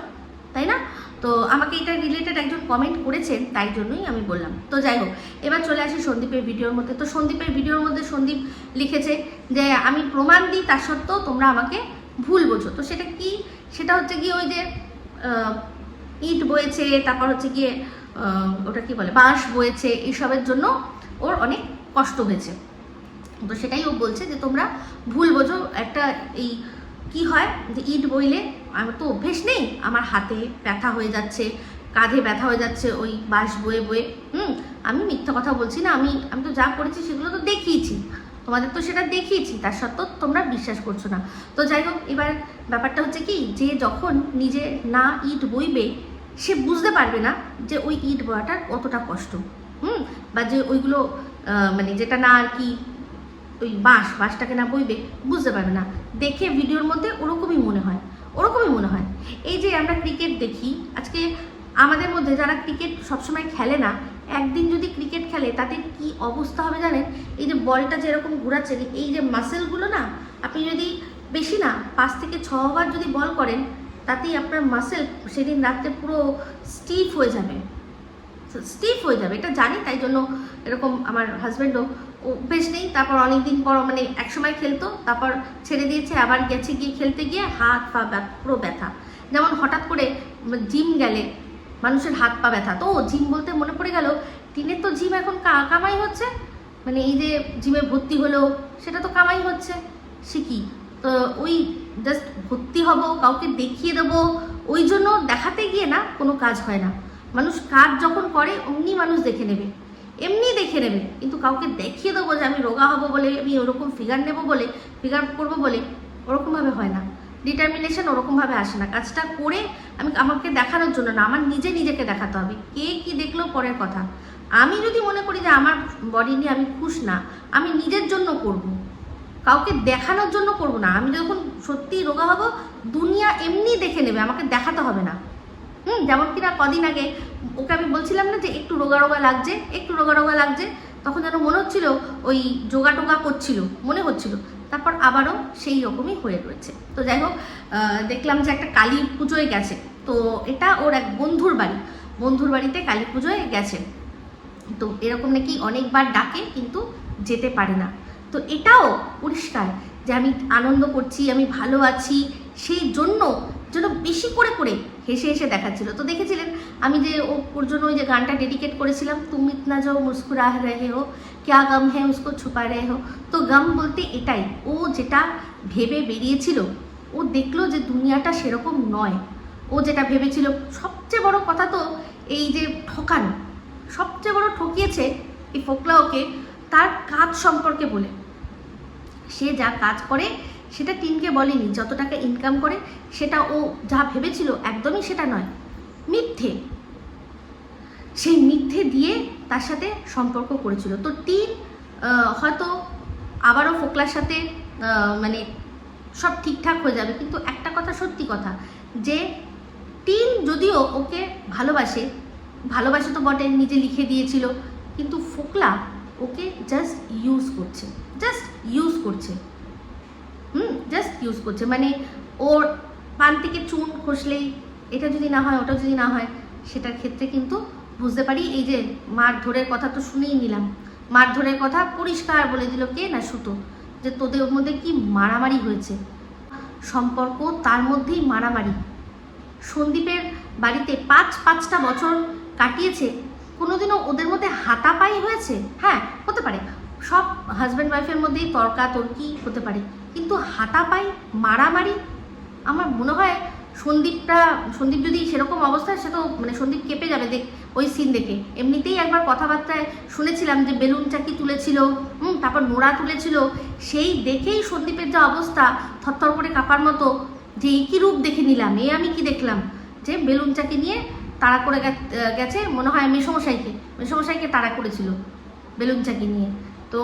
তাই না? তো আমাকে এটা রিলেটেড একজন কমেন্ট করেছেন, তাই জন্যই আমি বললাম। তো যাই হোক, এবার চলে আসি সন্দীপের ভিডিওর মধ্যে। তো সন্দীপের ভিডিওর মধ্যে সন্দীপ লিখেছে যে আমি প্রমাণ দিই তা সত্ত্বেও তোমরা আমাকে ভুল বোঝো। তো সেটা কি? সেটা হচ্ছে গিয়ে ওই যে ইট বয়েছে, তারপর হচ্ছে গিয়ে ওটা কি বলে বাঁশ বয়েছে, এইসবের জন্য ওর অনেক কষ্ট হয়েছে। তো সেটাই ও বলছে যে তোমরা ভুল বোঝো। একটা এই কি হয় যে ইট বইলে আমার তো অভ্যেস নেই, আমার হাতে ব্যথা হয়ে যাচ্ছে, কাঁধে ব্যথা হয়ে যাচ্ছে ওই বাঁশ বয়ে বয়ে। আমি মিথ্যা কথা বলছি না, আমি তো যা করেছি সেগুলো তো দেখিয়েছি, তোমাদের তো সেটা দেখিয়েছি, তার সত্ত্বেও তোমরা বিশ্বাস করছো না। তো যাই হোক, এবার ব্যাপারটা হচ্ছে কি যে যখন নিজে না ইট বইবে সে বুঝতে পারবে না যে ওই ইট বয়াটার কতটা কষ্ট, বা যে ওইগুলো মানে যেটা না আর কি ওই বাঁশটাকে না বইবে বুঝতে পারবে না। দেখে ভিডিওর মধ্যে ওরকমই মনে হয়। এই যে আমরা ক্রিকেট দেখি, আজকে আমাদের মধ্যে যারা ক্রিকেট সবসময় খেলে না, একদিন যদি ক্রিকেট খেলে তাদের কি অবস্থা হবে জানেন? এই যে বলটা যেরকম ঘোরাচ্ছে, এই যে মাসেলগুলো না, আপনি যদি বেশি না 5 থেকে 6 বার যদি বল করেন, তাতেই আপনার মাসেল সেদিন রাত্রে পুরো স্টিফ হয়ে যাবে, এটা জানি। তাই জন্য এরকম আমার হাজব্যান্ডও অভ্যেস নেই, তারপর অনেকদিন পর মানে একসময় খেলতো, তারপর ছেড়ে দিয়েছে, আবার গেছে গিয়ে খেলতে গিয়ে হাত পা পুরো ব্যথা। যেমন হঠাৎ করে জিম গেলে মানুষের হাত পা ব্যথা। তো জিম বলতে মনে পড়ে গেল, টিনের তো জিম এখন কামাই হচ্ছে, মানে এই যে জিমে ভর্তি হলো সেটা তো কামাই হচ্ছে। সে কি, তো ওই জাস্ট ভর্তি হব, কাউকে দেখিয়ে দেবো, ওই জন্য দেখাতে গিয়ে না কোনো কাজ হয় না। মানুষ কাজ যখন করে অমনি মানুষ এমনি দেখে নেবে, কিন্তু কাউকে দেখিয়ে দেবো যে আমি রোগা হব বলে, আমি ওরকম ফিগার করবো বলে ওরকমভাবে হয় না। ডিটারমিনেশন ওরকমভাবে আসে না। কাজটা করে আমাকে দেখানোর জন্য না, আমার নিজেকে দেখাতে হবে। কে কি দেখলো পরের কথা। আমি যদি মনে করি যে আমার বডি নিয়ে আমি খুশ না, আমি নিজের জন্য করব, কাউকে দেখানোর জন্য করব না। আমি যখন সত্যিই রোগা হব, দুনিয়া এমনি দেখে নেবে, আমাকে দেখাতে হবে না। যেমন কিনা কদিন আগে ওকে আমি বলছিলাম না যে একটু রোগা রোগা লাগছে, তখন যেন মনে হচ্ছিল ওই যোগা টোগা করছিল, মনে হচ্ছিল, তারপর আবারও সেই রকমই হয়ে রয়েছে। তো যাই হোক, দেখলাম যে একটা কালী পুজোয় গেছে, তো এটা ওর এক বন্ধুর বাড়িতে কালী পুজোয় গেছে। তো এরকম নাকি অনেকবার ডাকে কিন্তু যেতে পারে না। তো এটাও পরিষ্কার যে আমি আনন্দ করছি, আমি ভালো আছি, সেই জন্য বেশি করে হেসে দেখাচ্ছিল। তো দেখেছিলেন আমি যে ওর জন্য ওই যে গানটা ডেডিকেট করেছিলাম, তুম ইতনা जो मुस्कुरा रहे हो क्या गम है उसको छुपा रहे हो। তো গম বলতে এটাই, ও যেটা ভেবে বেরিয়েছিল, ও দেখলো যে দুনিয়াটা সেরকম নয়। ও যেটা ভেবেছিল, সবচেয়ে বড় কথা তো এই যে ঠকানো, সবচেয়ে বড় ঠকিয়েছে এই ফোকলা ওকে তার কাজ সম্পর্কে বলে। সে যা কাজ করে সেটা টিনকে বলেনি, যত টাকা ইনকাম করে সেটা ও যা ভেবেছিল একদমই সেটা নয়, মিথ্যে। সেই মিথ্যে দিয়ে তার সাথে সম্পর্ক করেছিল। তো টিন হয়তো আবারও ফোকলার সাথে মানে সব ঠিকঠাক হয়ে যাবে, কিন্তু একটা কথা সত্যি কথা যে টিন যদিও ওকে ভালোবাসে তো বটে, নিজে লিখে দিয়েছিল, কিন্তু ফোকলা ওকে জাস্ট ইউজ করছে। মানে ওর পান থেকে চুন খসলেই এটা যদি না হয়, ওটা যদি না হয়, সেটার ক্ষেত্রে কিন্তু বুঝতে পারি। এই যে মারধরের কথা তো শুনেই নিলাম, মারধরের কথা পরিষ্কার বলে দিল কে না সুতো, যে তোদের মধ্যে কি মারামারি হয়েছে, সম্পর্ক তার মধ্যেই মারামারি। সন্দীপের বাড়িতে 5-5টা বছর কাটিয়েছে, কোনোদিনও ওদের মধ্যে হাতাপাই হয়েছে? হ্যাঁ, হতে পারে, সব হাজব্যান্ড ওয়াইফের মধ্যেই তর্কাতর্কি হতে পারে, কিন্তু হাতাপাই মারামারি, আমার মনে হয় সন্দীপ যদি সেরকম অবস্থা, সে তো মানে সন্দীপ কেঁপে যাবে ওই সিন দেখে। এমনিতেই একবার কথাবার্তায় শুনেছিলাম যে বেলুন চাকি তুলেছিল, তারপর নোড়া তুলেছিল, সেই দেখেই সন্দীপের যা অবস্থা থরথর করে কাঁপার মতো, যে এই কী রূপ দেখে নিলাম, আমি কি দেখলাম, যে বেলুন চাকি নিয়ে তাড়া করে গেছে, মনে হয় মেসমশাইকে তাড়া করেছিল বেলুন চাকি নিয়ে। তো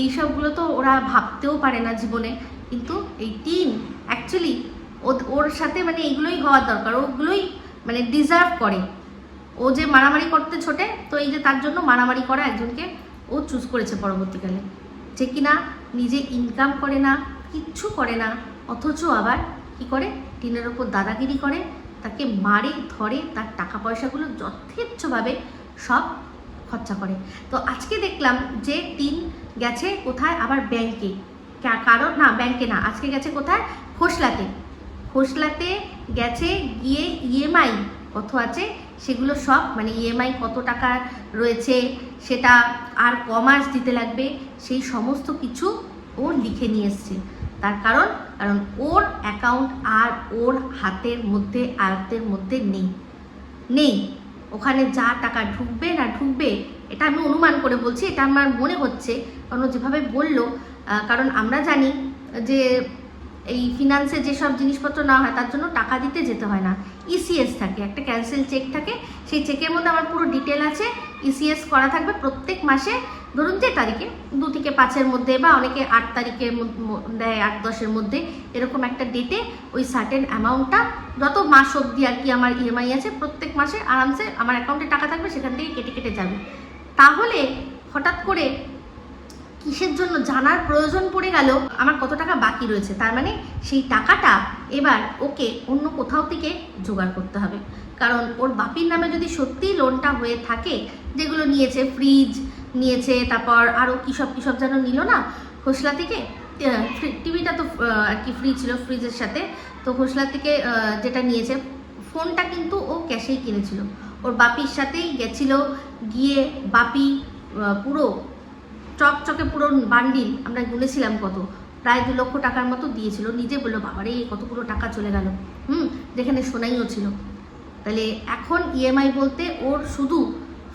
এইসবগুলো তো ওরা ভাবতেও পারে না জীবনে, কিন্তু এই টিন অ্যাকচুয়ালি ওর সাথে মানে এইগুলোই হওয়ার দরকার, ওগুলোই মানে ডিজার্ভ করে। ও যে মারামারি করতে ছোটে, তো এই যে তার জন্য মারামারি করা একজনকে ও চুজ করেছে পরবর্তীকালে, যে কিনা নিজে ইনকাম করে না, কিচ্ছু করে না, অথচ আবার কি করে, টিনের ওপর দাদাগিরি করে, তাকে মারে ধরে, তার টাকা পয়সাগুলো যথেচ্ছভাবে সব খরচা করে। তো আজকে দেখলাম যে টিন গেছে কোথায়, আবার ব্যাংকে, কারণ না ব্যাংকে না, আজকে গেছে কোথায়, খোসলাতে গেছে, গিয়ে ইএমআই কত আছে সেগুলো সব, মানে ইএমআই কত টাকা রয়েছে, সেটা আর ক মাস দিতে লাগবে, সেই সমস্ত কিছু ও লিখে নিয়ে এসছে। তার কারণ ওর অ্যাকাউন্ট আর ওর হাতের মধ্যে আয়ত্তের মধ্যে নেই। ওখানে যা টাকা ঢুকবে না ঢুকবে, এটা আমি অনুমান করে বলছি, এটা আমার মনে হচ্ছে, কারণ যেভাবে বললো, কারণ আমরা জানি যে এই ফিনান্সে যেসব জিনিসপত্র না হয় তার জন্য টাকা দিতে যেতে হয় না, ইসিএস থাকে, একটা ক্যান্সেল চেক থাকে, সেই চেকের মধ্যে আমার পুরো ডিটেল আছে, ইসিএস করা থাকবে প্রত্যেক মাসে, ধরুন যে তারিখে 2 থেকে 5-এর মধ্যে, বা অনেকে 8 তারিখের দেয়, 8-10-এর মধ্যে, এরকম একটা ডেটে ওই সার্টেন অ্যামাউন্টটা যত মাস অবধি আর কি আমার ইএমআই আছে, প্রত্যেক মাসে আরামসে আমার অ্যাকাউন্টে টাকা থাকবে, সেখান থেকে কেটে কেটে যাবে। তাহলে হঠাৎ করে কিসের জন্য জানার প্রয়োজন পড়ে গেল আমার কত টাকা বাকি রয়েছে, তার মানে সেই টাকাটা এবার ওকে অন্য কোথাও থেকে জোগাড় করতে হবে। কারণ ওর বাপির নামে যদি সত্যিই লোনটা হয়ে থাকে, যেগুলো নিয়েছে, ফ্রিজ নিয়েছে, তারপর আরও কী সব যেন নিল না খোসলা থেকে, টিভিটা তো আর কি ফ্রি ছিল ফ্রিজের সাথে, তো খোসলা থেকে যেটা নিয়েছে, ফোনটা কিন্তু ও ক্যাশেই কিনেছিল, ওর বাপির সাথেই গেছিল, গিয়ে বাপি পুরো চকচকে পুরো বান্ডিল, আমরা গুনেছিলাম কত, প্রায় 2 লক্ষ টাকার মতো দিয়েছিল, নিজে বললো বাবারে কতগুলো টাকা চলে গেল, যেখানে সোনাইও ছিল। তাহলে এখন ইএমআই বলতে ওর শুধু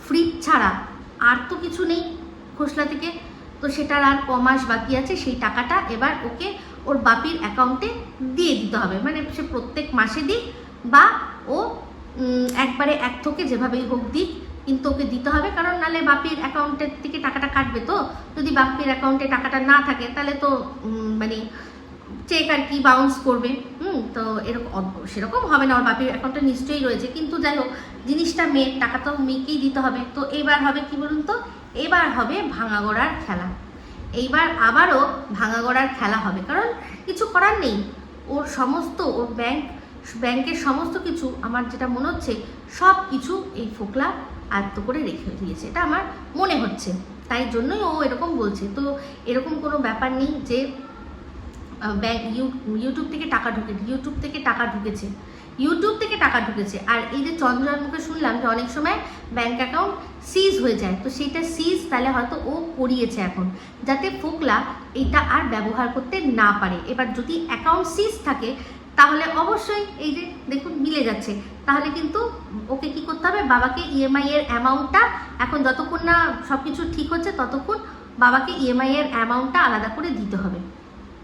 ফ্রিজ ছাড়া আর তো কিছু নেই খোসলা থেকে, তো সেটার আর ক মাস বাকি আছে, সেই টাকাটা এবার ওকে ওর বাপির অ্যাকাউন্টে দিয়ে দিতে হবে, মানে সে প্রত্যেক মাসে দিক বা ও একবারে এক থোকে যেভাবেই হোক দিক, কিন্তু ওকে দিতে হবে, কারণ নাহলে বাপির অ্যাকাউন্টের থেকে টাকাটা কাটবে। তো যদি বাপির অ্যাকাউন্টে টাকাটা না থাকে তাহলে তো মানে চেক আর কি বাউন্স করবে, তো এরকম সেরকম হবে না, ওর বাপির অ্যাকাউন্টে নিশ্চয়ই রয়েছে, কিন্তু যাই হোক জিনিসটা মেয়ের, টাকা তো মেয়েকেই দিতে হবে। তো এইবার হবে কি বলুন তো, এবার হবে ভাঙাগড়ার খেলা, এইবার আবারও ভাঙাগড়ার খেলা হবে, কারণ কিছু করার নেই, ওর সমস্ত ওর ব্যাংকের সমস্ত কিছু, আমার যেটা মনে হচ্ছে সব কিছু এই ফোকলা আয়ত্ত করে রেখে দিয়েছে, এটা আমার মনে হচ্ছে, তাই জন্যই ও এরকম বলছে। তো এরকম কোনো ব্যাপার নেই যে ইউটিউব থেকে টাকা ঢুকেছে, আর এই যে চন্দ্রার মুখে শুনলাম যে অনেক সময় ব্যাংক অ্যাকাউন্ট সিজ হয়ে যায়, তো সেইটা সিজ তাহলে হয়তো ও করিয়েছে এখন, যাতে ফোকলা এটা আর ব্যবহার করতে না পারে। এবার যদি অ্যাকাউন্ট সিজ থাকে তাহলে অবশ্যই এই যে দেখুন মিলে যাচ্ছে, তাহলে কিন্তু ওকে কি করতে হবে, বাবাকে ইএমআই এর অ্যামাউন্টটা এখন যতক্ষণ না সব কিছু ঠিক হচ্ছে ততক্ষণ বাবাকে ইএমআই এর অ্যামাউন্টটা আলাদা করে দিতে হবে,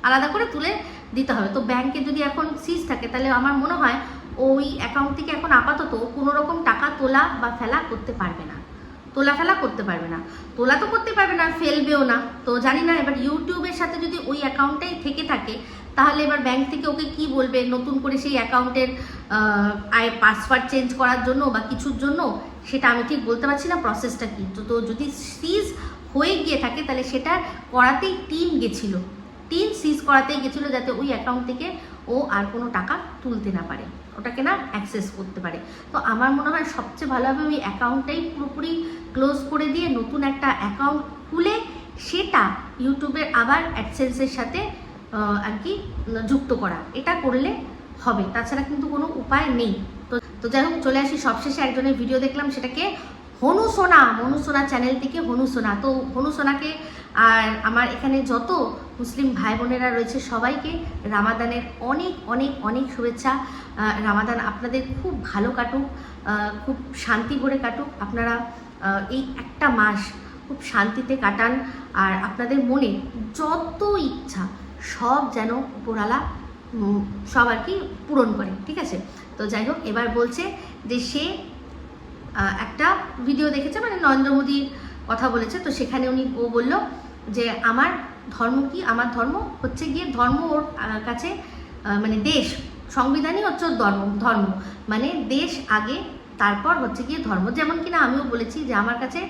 আলাদা করে তুলে দিতে হবে। তো ব্যাংকে যদি এখন সিজ থাকে তাহলে আমার মনে হয় ওই অ্যাকাউন্ট থেকে এখন আপাতত কোনো রকম টাকা তোলা বা ফেলা করতে পারবে না, তোলা তো করতে পারবে না, ফেলবেও না। তো জানি না এবার ইউটিউবের সাথে যদি ওই অ্যাকাউন্টটাই থেকে থাকে তাহলে এবার ব্যাংক থেকে ওকে কি বলবে, নতুন করে সেই অ্যাকাউন্টের পাসওয়ার্ড চেঞ্জ করার জন্য বা কিছুর জন্য, সেটা আমি ঠিক বলতে পারছি না প্রসেসটা কি। তো যদি সিজ হয়ে গিয়ে থাকে তাহলে সেটা করাতেই টিন সিজ করাতেই গেছিলো, যাতে ওই অ্যাকাউন্ট থেকে ও আর কোনো টাকা তুলতে না পারে, ওটাকে না অ্যাক্সেস করতে পারে। তো আমার মনে হয় সবচেয়ে ভালো হবে ওই অ্যাকাউন্টটাই পুরোপুরি ক্লোজ করে দিয়ে নতুন একটা অ্যাকাউন্ট খুলে সেটা ইউটিউবের আবার অ্যাডসেন্সের সাথে আর কি যুক্ত করা, এটা করলে হবে, তাছাড়া কিন্তু কোনো উপায় নেই। তো যাই হোক চলে আসি সবশেষে একজনের ভিডিও দেখলাম, সেটাকে মনু সোনা চ্যানেল থেকে হনু সোনা। তো হনু সোনাকে আর আমার এখানে যত মুসলিম ভাই বোনেরা রয়েছে সবাইকে রামাদানের অনেক অনেক অনেক শুভেচ্ছা। রামাদান আপনাদের খুব ভালো কাটুক, খুব শান্তি করে কাটুক। আপনারা এই একটা মাস খুব শান্তিতে কাটান, আর আপনাদের মনে যত ইচ্ছা সব যেন উপরওয়ালা সব আর কি পূরণ করে, ঠিক আছে? তো যাই হোক, এবার বলছে যে সে একটা ভিডিও দেখেছে, মানে নরেন্দ্র মোদীর কথা বলেছে, তো সেখানে ও বলল যে আমার ধর্ম কি, আমার ধর্ম হচ্ছে গিয়ে ধর্ম ওর কাছে মানে দেশ, সংবিধানই হচ্ছে ওর ধর্ম, মানে দেশ আগে তারপর হচ্ছে গিয়ে ধর্ম। যেমন কিনা আমিও বলেছি যে আমার কাছে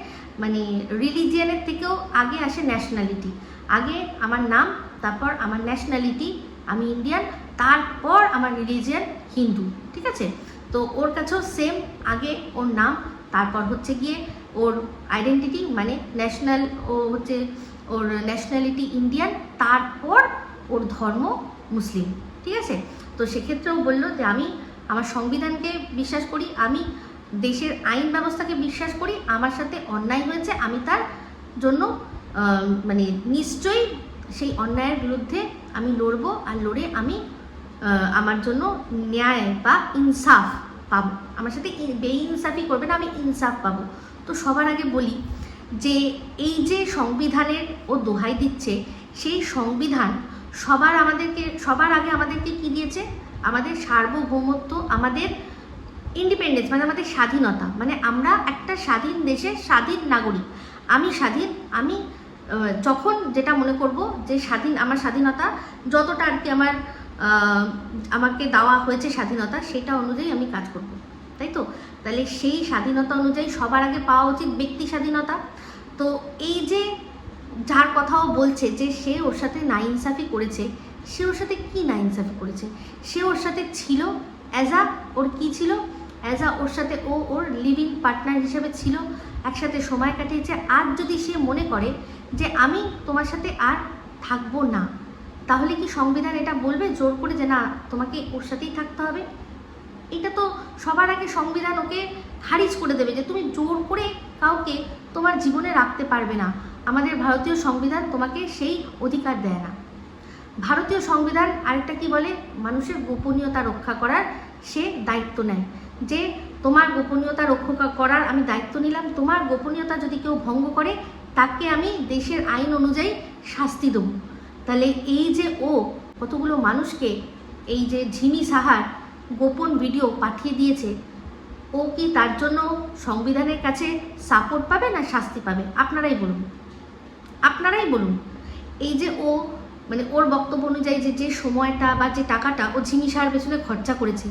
মানে রিলিজিয়ানের থেকেও আগে আসে ন্যাশনালিটি, আগে আমার নাম, তারপর আমার ন্যাশনালিটি, আমি ইন্ডিয়ান, তারপর আমার রিলিজিয়ান হিন্দু, ঠিক আছে? তো ওর কাছেও সেম, আগে ওর নাম, তারপর হচ্ছে গিয়ে ওর আইডেন্টিটি মানে ন্যাশনাল, ও হচ্ছে ওর ন্যাশনালিটি ইন্ডিয়ান, তারপর ওর ধর্ম মুসলিম, ঠিক আছে? তো সেক্ষেত্রেও বললো যে আমি আমার সংবিধানকে বিশ্বাস করি, আমি দেশের আইন ব্যবস্থাকে বিশ্বাস করি, আমার সাথে অন্যায় হয়েছে, আমি তার জন্য মানে নিশ্চয়ই সেই অন্যায়ের বিরুদ্ধে আমি লড়বো, আর লড়ে আমি আমার জন্য ন্যায় বা ইনসাফ পাবো। আমার সাথে বেইনসাফি করবে না, আমি ইনসাফ পাবো। তো সবার আগে বলি যে এই যে সংবিধানের ও দোহাই দিচ্ছে, সেই সংবিধান সবার আগে আমাদেরকে কি দিয়েছে? আমাদের সার্বভৌমত্ব, আমাদের ইন্ডিপেন্ডেন্স, মানে আমাদের স্বাধীনতা, মানে আমরা একটা স্বাধীন দেশের স্বাধীন নাগরিক। আমি স্বাধীন, আমি যখন যেটা মনে করব যে আমার স্বাধীনতা যতটা আর কি আমাকে দেওয়া হয়েছে স্বাধীনতা, সেটা অনুযায়ী আমি কাজ করব, তাই তো? তাহলে সেই স্বাধীনতা অনুযায়ী সবার আগে পাওয়া উচিত ব্যক্তি স্বাধীনতা। তো এই যে যার কথাও বলছে যে সে ওর সাথে নাইনসাফি করেছে, সে ওর সাথে কি নাইনসাফি করেছে? সে ওর সাথে ছিল ওর কি ছিল? ওর সাথে ওর লিভিং পার্টনার হিসেবে ছিল, একসাথে সময় কাটিয়েছে। আর যদি সে মনে করে যে আমি তোমার সাথে আর থাকবো না, তাহলে কি সংবিধান এটা বলবে জোর করে যে না তোমাকে ওর সাথেই থাকতে হবে? এটা তো সবার আগে সংবিধান ওকে খারিজ করে দেবে যে তুমি জোর করে কাউকে তোমার জীবনে রাখতে পারবে না। আমাদের ভারতীয় সংবিধান তোমাকে সেই অধিকার দেয় না। ভারতীয় সংবিধান আরেকটা কি বলে? মানুষের গোপনীয়তা রক্ষা করার সে দায়িত্ব নেয়, যে তোমার গোপনীয়তা রক্ষা করার আমি দায়িত্ব নিলাম, তোমার গোপনীয়তা যদি কেউ ভঙ্গ করে তাকে আমি দেশের আইন অনুযায়ী শাস্তি দেব। তাহলে এই যে ও কতগুলো মানুষকে এই যে ঝিমি সাহার গোপন ভিডিও পাঠিয়ে দিয়েছে, ও কি তার জন্য সংবিধানের কাছে সাপোর্ট পাবে না শাস্তি পাবে? আপনারাই বলুন। এই যে ও মানে ওর বক্তব্য অনুযায়ী যে সময়টা বা যে টাকাটা ও ঝিমি সাহার পেছনে খরচা করেছে,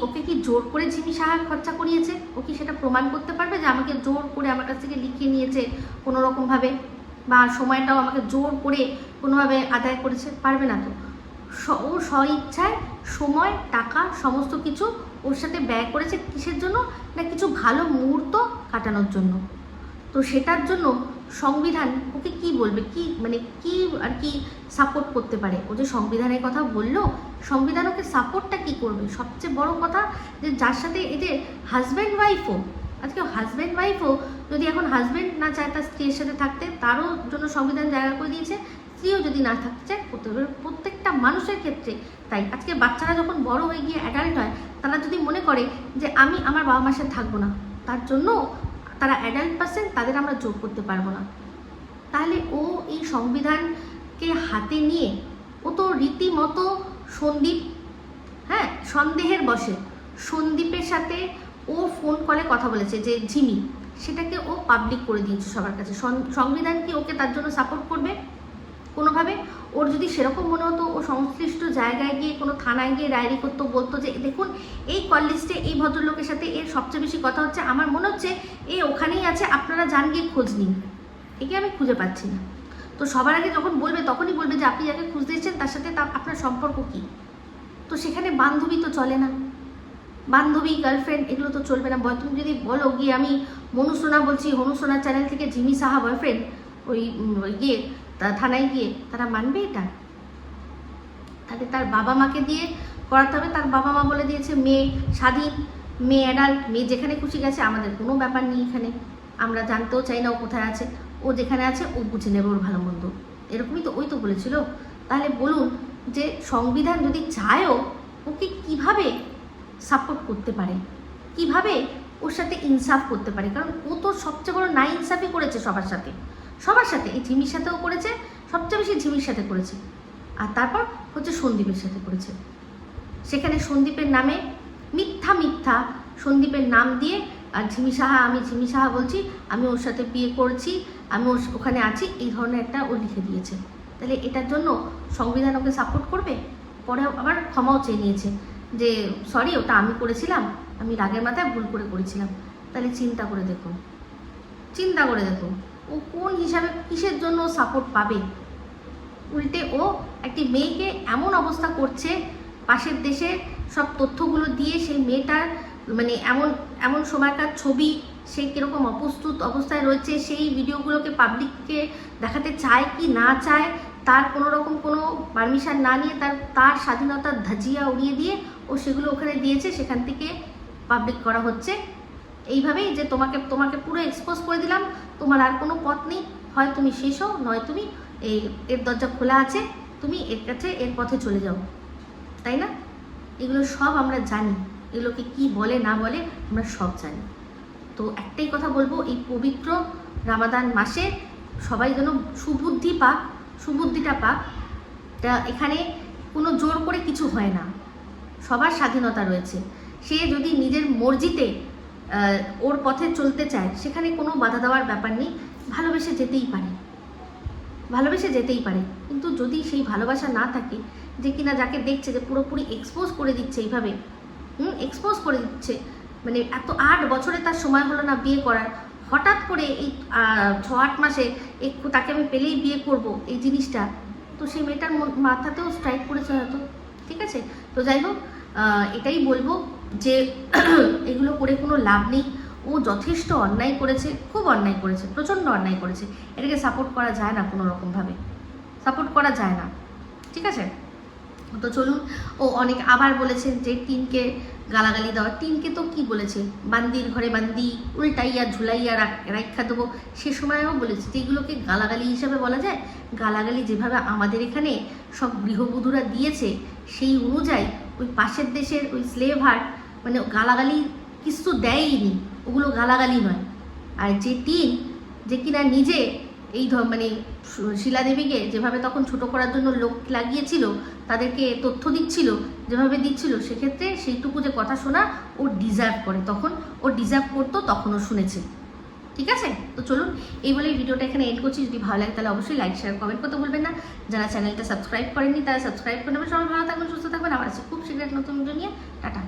ওকে কি জোর করে ঝিমি সাহা খরচা করিয়েছে? ও কি সেটা প্রমাণ করতে পারবে যে আমাকে জোর করে আমার কাছ থেকে লিখিয়ে নিয়েছে কোনো রকমভাবে, বা সময়টাও আমাকে জোর করে কোনোভাবে আদায় করেছে? পারবে না তো। ও স্বইচ্ছায় সময়, টাকা সমস্ত কিছু ওর সাথে ব্যয় করেছে কিসের জন্য? না কিছু ভালো মুহূর্ত কাটানোর জন্য। তো সেটার জন্য সংবিধান ওকে কি বলবে? কি মানে কি আর কি সাপোর্ট করতে পারে? ও যে সংবিধানের কথা বললো, সংবিধান ওকে সাপোর্টটা কি করবে? সবচেয়ে বড় কথা যে যার সাথে এই যে হাজব্যান্ড ওয়াইফও, আজকে হাজব্যান্ড ওয়াইফও যদি এখন হাজব্যান্ড না চায় তার স্ত্রীর সাথে থাকতে, তারও জন্য সংবিধান জায়গা করে দিয়েছে। স্ত্রীও যদি না থাকতে চায় করতে হবে, প্রত্যেকটা মানুষের ক্ষেত্রে তাই। আজকে বাচ্চারা যখন বড় হয়ে গিয়ে অ্যাডাল্ট হয়, তারা যদি মনে করে যে আমি আমার বাবা মার সাথে থাকবো না, তার জন্য তারা অ্যাডাল্ট পার্সন, তাদের আমরা জোর করতে পারবো না। তাহলে ও এই সংবিধানকে হাতে নিয়ে ও তো রীতিমতো সন্দেহের বশে সন্দীপের সাথে ও ফোন কলে কথা বলেছে যে ঝিমি, সেটাকে ও পাবলিক করে দিয়েছে সবার কাছে। সংবিধান কি ওকে তার জন্য সাপোর্ট করবে কোনোভাবে? ওর যদি সেরকম মনে হতো, ও সংশ্লিষ্ট জায়গায় গিয়ে কোনো থানায় গিয়ে ডায়েরি করতো, বলতো যে দেখুন এই কল লিস্টে এই ভদ্রলোকের সাথে এর সবচেয়ে বেশি কথা হচ্ছে, আমার মনে হচ্ছে এ ওখানেই আছে, আপনারা যান গিয়ে খোঁজ নিন, একে আমি খুঁজে পাচ্ছি না। তো সবার আগে যখন বলবে তখনই বলবে যে আপনি যাকে খুঁজতে এসেছেন তার সাথে আপনার সম্পর্ক কী? তো সেখানে বান্ধবী তো চলে না, বান্ধবী গার্লফ্রেন্ড এগুলো তো চলবে না। তুমি যদি বলো গিয়ে আমি মনুসোনা বলছি, হনুসোনা চ্যানেল থেকে ঝিমি সাহা বয়ফ্রেন্ড, ওই গিয়ে থানায় গিয়ে তারা মানবে এটা? তাকে তার বাবা মাকে দিয়ে করাতে হবে। তার বাবা মা বলে দিয়েছে মেয়ে স্বাধীন, মেয়ে অ্যাডাল্ট, মেয়ে যেখানে খুশি গেছে, আমাদের কোনো ব্যাপার নেই এখানে, আমরা জানতেও চাই না ও কোথায় আছে। ও যেখানে আছে ও বুঝে নেবে ওর ভালো মন্দ, এরকমই তো ওই তো বলেছিল। তাহলে বলুন যে সংবিধান যদি চায়ও ওকে কিভাবে সাপোর্ট করতে পারে, কিভাবে ওর সাথে ইনসাফ করতে পারে, কারণ ও তো সবচেয়ে বড় না ইনসাফই করেছে সবার সাথে, সবার সাথে, এই ঝিমির সাথেও করেছে, সবচেয়ে বেশি ঝিমির সাথে করেছে, আর তারপর হচ্ছে সন্দীপের সাথে করেছে। সেখানে সন্দীপের নামে মিথ্যা মিথ্যা সন্দীপের নাম দিয়ে, আর ঝিমি সাহা, আমি ঝিমি সাহা বলছি, আমি ওর সাথে বিয়ে করছি, আমি ওর ওখানে আছি, এই ধরনের একটা ও লিখে দিয়েছে। তাহলে এটার জন্য সংবিধান ওকে সাপোর্ট করবে? পরে আবার ক্ষমাও চেয়ে নিয়েছে যে সরি, ওটা আমি করেছিলাম, আমি রাগের মাথায় ভুল করে করেছিলাম। তাহলে চিন্তা করে দেখুন, চিন্তা করে দেখুন ও কোন হিসাবে কিসের জন্য সাপোর্ট পাবে। উল্টে ও একটি মেয়েকে এমন অবস্থা করছে, পাশের দেশে সব তথ্যগুলো দিয়ে সেই মেয়েটার মানে এমন এমন সময়কার ছবি, সে কীরকম অপ্রস্তুত অবস্থায় রয়েছে, সেই ভিডিওগুলোকে পাবলিককে দেখাতে চায় কি না চায়, তার কোনো রকম কোনো পারমিশন না নিয়ে তার স্বাধীনতার ধাজিয়া উড়িয়ে দিয়ে ও সেগুলো ওখানে দিয়েছে, সেখান থেকে পাবলিক করা হচ্ছে এইভাবেই যে তোমাকে পুরো এক্সপোজ করে দিলাম, তোমার আর কোনো পথ নেই, হয় তুমি শেষ হও, নয় তুমি এর দরজা খোলা আছে, তুমি এর কাছে এর পথে চলে যাও, তাই না? এগুলো সব আমরা জানি, এগুলোকে কি বলে না বলে আমরা সব জানি। তো একটাই কথা বলবো, এই পবিত্র রামাদান মাসে সবাই যেন সুবুদ্ধিটা পাক। তা এখানে কোনো জোর করে কিছু হয় না, সবার স্বাধীনতা রয়েছে। সে যদি নিজের মর্জিতে ওর পথে চলতে চায়, সেখানে কোনো বাধা দেওয়ার ব্যাপার নেই, ভালোবেসে যেতেই পারে। কিন্তু যদি সেই ভালোবাসা না থাকে, যে কিনা যাকে দেখছে যে পুরোপুরি এক্সপোজ করে দিচ্ছে, এইভাবে এক্সপোজ করে দিচ্ছে, মানে এত 8 বছরে তার সময় হলো না বিয়ে করার, হঠাৎ করে এই 6-8 মাসে তাকে আমি পেলেই বিয়ে করব, এই জিনিসটা তো সেই মেয়েটার মাথাতেও স্ট্রাইক করেছে হয়তো। ঠিক আছে, তো যাই হোক, এটাই বলবো যে এগুলো করে কোনো লাভ নেই। ও যথেষ্ট অন্যায় করেছে, খুব অন্যায় করেছে, প্রচণ্ড অন্যায় করেছে, এটাকে সাপোর্ট করা যায় না, কোনো রকমভাবে সাপোর্ট করা যায় না। ঠিক আছে, তো চলুন। ও অনেক আবার বলেছেন যে টিনকে গালাগালি দেওয়া, টিনকে তো কি বলেছে, বান্দির ঘরে বান্দি, উল্টাইয়া ঝুলাইয়া রাখা দেবো, সে সময়ও বলেছে যে এগুলোকে গালাগালি হিসাবে বলা যায়? গালাগালি যেভাবে আমাদের এখানে সব গৃহবধূরা দিয়েছে, সেই অনুযায়ী ওই পাশের দেশের ওই স্লেভ হার্ট মানে গালাগালি কিছু দেয়নি, ওগুলো গালাগালি নয়। আর যে টিন, যে কিনা নিজে এই মানে শিলাদেবীকে যেভাবে তখন ছোট করার জন্য লোক লাগিয়েছিল, তাদেরকে তথ্য দিচ্ছিল, যেভাবে দিচ্ছিল, সেক্ষেত্রে সেইটুকু যে কথা শোনা ও ডিজার্ভ করে, তখন ও ডিজার্ভ করতো, তখনও শুনেছে। ঠিক আছে, তো চলুন, এই বলে ভিডিওটা এখানে এন্ড করছি। যদি ভালো লাগে তাহলে অবশ্যই লাইক শেয়ার কমেন্ট করতে ভুলবেন না। যারা চ্যানেলটা সাবস্ক্রাইব করেননি তারা সাবস্ক্রাইব করে নেবেন। সবাই ভালো থাকবেন, সুস্থ থাকবেন। আবার আছে খুব শীঘ্র নতুন ভিডিও নিয়ে। টাটা।